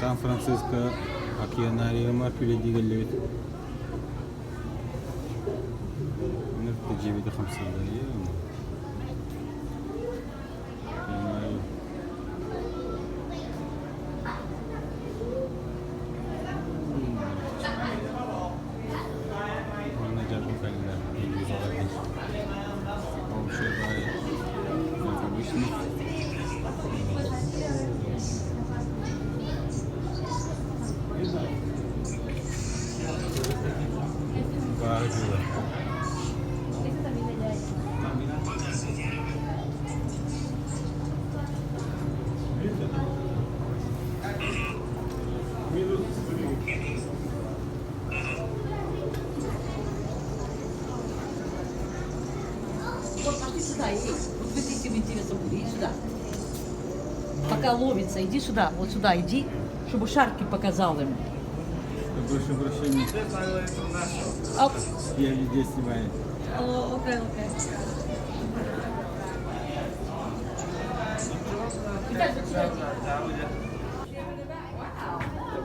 Сан-Франциско Океанариума пиледигеллебит. Нефть جيبت 5 دقايق. Вот пошли сюда, иди. Вот вы этим интересом были, иди сюда. Пока ловится, иди сюда, вот сюда иди, чтобы шарики показал им. Больше прощения. Я везде снимаю.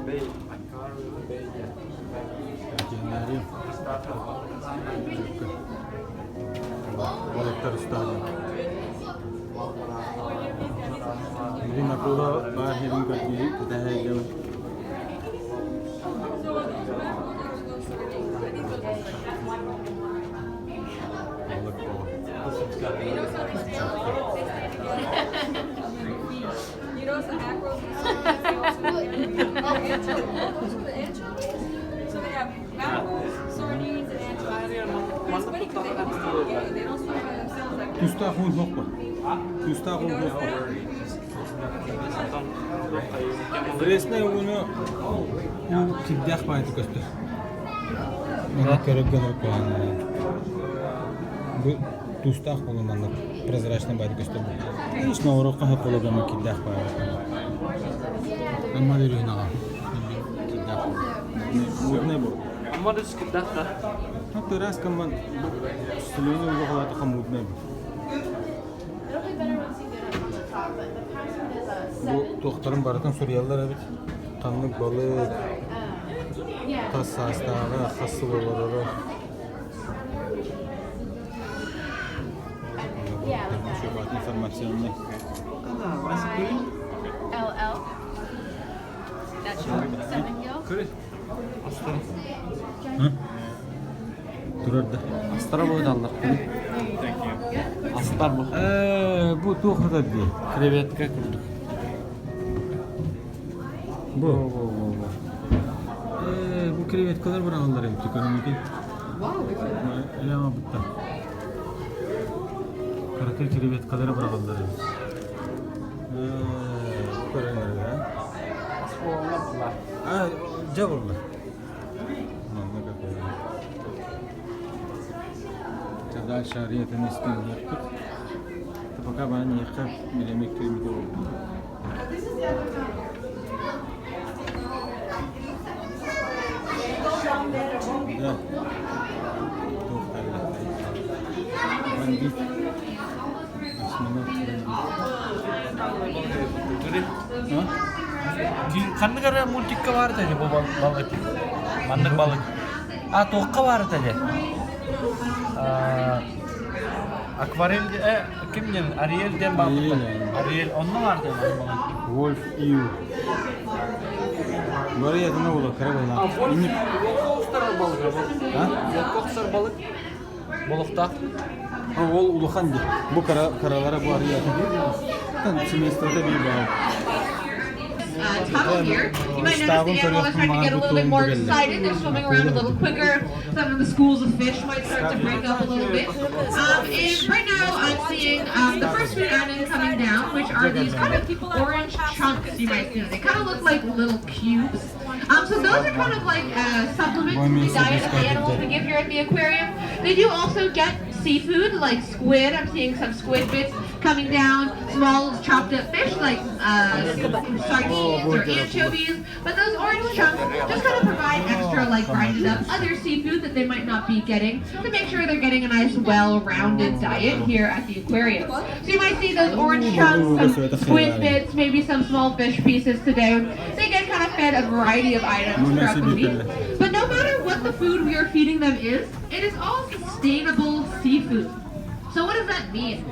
Окей. Океанариум. Balıklar stadyum. Ini nakulah bahirin kaki dah jauh. You know some mackerel so they have mackerels, sardines, and anchovies. It's funny because they don't swim together. They don't swim by themselves like that. Tustahun hokpa. Tustahun hokpa. Resmen bunu kiddah baydı göster. Bana köröggen okyan. Bu tustah olmanı прозрачный baydı göster. Hiç ne uğraşka hep olagama kiddah baydı. Amma veriyor nağa. Kiddah. Bu ne bu? Amma da kiddah da. Hatta ras kaman sülüğünü uğraşka hamud ne bu? Bu doktorun baratan Suriyeliler evet. Tanlık balık, tas sasdağı, hası olarak. Şöyle informasyonunu. LL. That's your 7 yolk. Kırı. Hı? Dur orada. Astara boyda Allah. Astar bu. Bu tohada değil. Krevetka kurduk. Bu. Bu krevetkalar var onlar hem tükenemeyken. Wow. Ama bitti. Karakter krevetkaları bırakırlar hem. Bu kadar ya. Cavurlar. Cadal şariyatını istiyorlar. Fakat ben yakıp bilemek kıyımda oldu. Ya. Ben git. Kandı gara multikka var tadi bu balık. Mandık balık. Toqqa var tadi. Akvaryum kimden? Ariel'den balık. Ariel onun var tadi balık. Wolf Ewe. Buraya da ne olur? Karabalan. Wolf'tar balık. Ha? Wolf'tar balık. Balıkta. O uluhan değil. Bu karalara bu araya. Tam semestrede bir balık. Tunnel here. You might notice the animal is starting to get a little bit more excited. They're swimming around a little quicker. Some of the schools of fish might start to break up a little bit. And right now I'm seeing the first few anim coming down, which are these kind of orange chunks you might see. They kind of look like little cubes. So those are kind of like supplements to the diet of the animals we give here at the aquarium. They do also get seafood like squid. I'm seeing some squid bits coming down, small chopped up fish like sardines or anchovies. But those orange chunks just kind of provide extra like grinded up other seafood that they might not be getting to make sure they're getting a nice well-rounded diet here at the aquarium. So you might see those orange chunks, some squid bits, maybe some small fish pieces today. They get kind of fed a variety of items throughout the week. But no matter what the food we are feeding them is, it is all sustainable seafood. So what does that mean?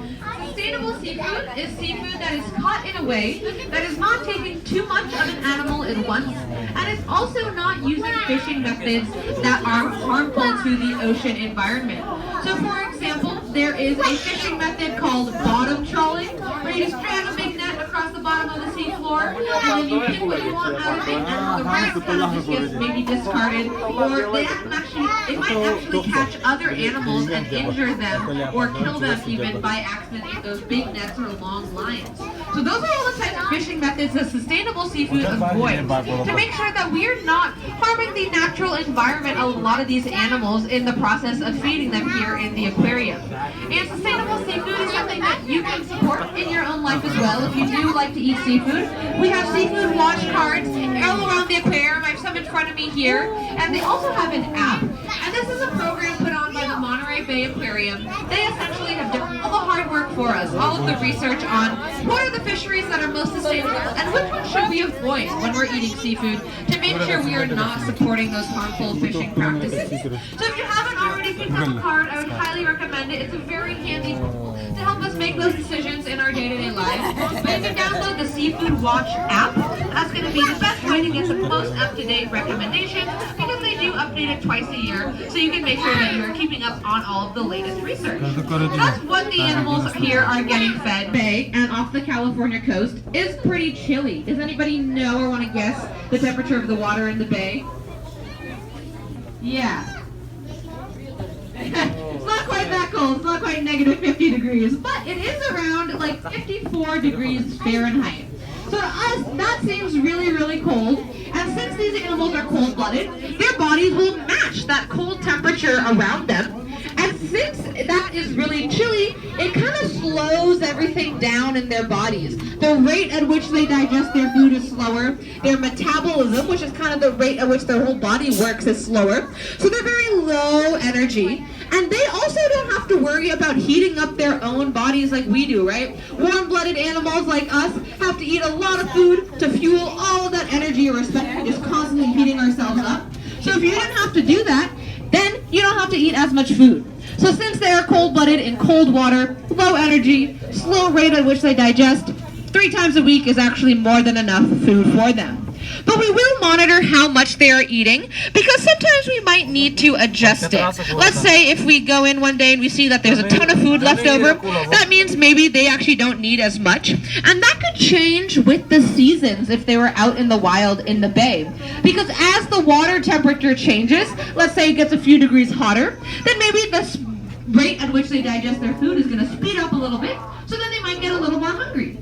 Sustainable seafood is seafood that is caught in a way that is not taking too much of an animal at once, and it's also not using fishing methods that are harmful to the ocean environment. So for example, there is a fishing method called bottom trawling, where you just drag a big net across the bottom of the seafloor, and then you pick what you want out of it, and the rest kind of just gets maybe discarded, or it might actually catch other animals and injure them, or kill them even by accident if those big nets or long lines. So those are all the types of fishing methods that sustainable seafood avoids to make sure that we're not harming the natural environment of a lot of these animals in the process of feeding them here in the aquarium. And sustainable seafood is something that you can support in your own life as well if you do like to eat seafood. We have seafood watch cards all around the aquarium. I have some in front of me here, and they also have an app. And this is a program put on by the Monterey Bay Aquarium. They essentially have done all the hard work for us, all of the research on what are the fisheries that are most sustainable and which ones should we avoid when we're eating seafood to make sure we are not supporting those harmful fishing practices. So if you haven't already picked up a card, I would highly recommend it. It's a very handy tool to help us make those decisions in our day-to-day lives. But you can download the Seafood Watch app. That's going to be the best way to get the most up-to-date recommendations because they do update it twice a year, so you can make sure that you are keeping up on all of the latest research. That's what the animals here are getting fed. Bay and off the California coast is pretty chilly. Does anybody know or want to guess the temperature of the water in the bay? Yeah. It's not quite that cold. It's not quite negative 50 degrees, but it is around like 54 degrees Fahrenheit. So to us, that seems really, really cold. And since these animals are cold-blooded, their bodies will match that cold temperature around them. And since that is really chilly, it kind of slows everything down in their bodies. The rate at which they digest their food is slower. Their metabolism, which is kind of the rate at which their whole body works, is slower. So they're very low energy. And they also don't have to worry about heating up their own bodies like we do, right? Warm-blooded animals like us have to eat a lot of food to fuel all of that energy we're spending just constantly heating ourselves up. So if you didn't have to do that, then you don't have to eat as much food. So since they are cold-blooded in cold water, low energy, slow rate at which they digest, 3 times a week is actually more than enough food for them. But we will monitor how much they are eating because sometimes we might need to adjust it. Let's say if we go in one day and we see that there's a ton of food left over, that means maybe they actually don't need as much. And that could change with the seasons if they were out in the wild in the bay. Because as the water temperature changes, let's say it gets a few degrees hotter, then maybe the rate at which they digest their food is going to speed up a little bit, so then they might get a little more hungry.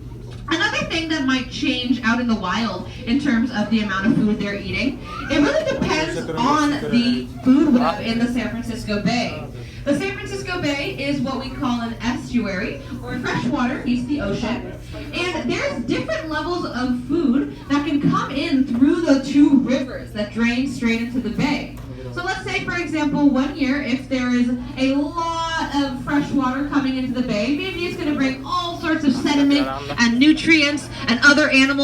Another thing that might change out in the wild in terms of the amount of food they're eating, it really depends on the food web in the San Francisco Bay. The San Francisco Bay is what we call an estuary, where freshwater meets the ocean. And there's different levels of food that can come in through the 2 rivers that drain straight into the bay. So let's say, for example, one year, if there is a lot of fresh water coming into the bay, maybe it's going to bring all sorts of sediment and nutrients and other animals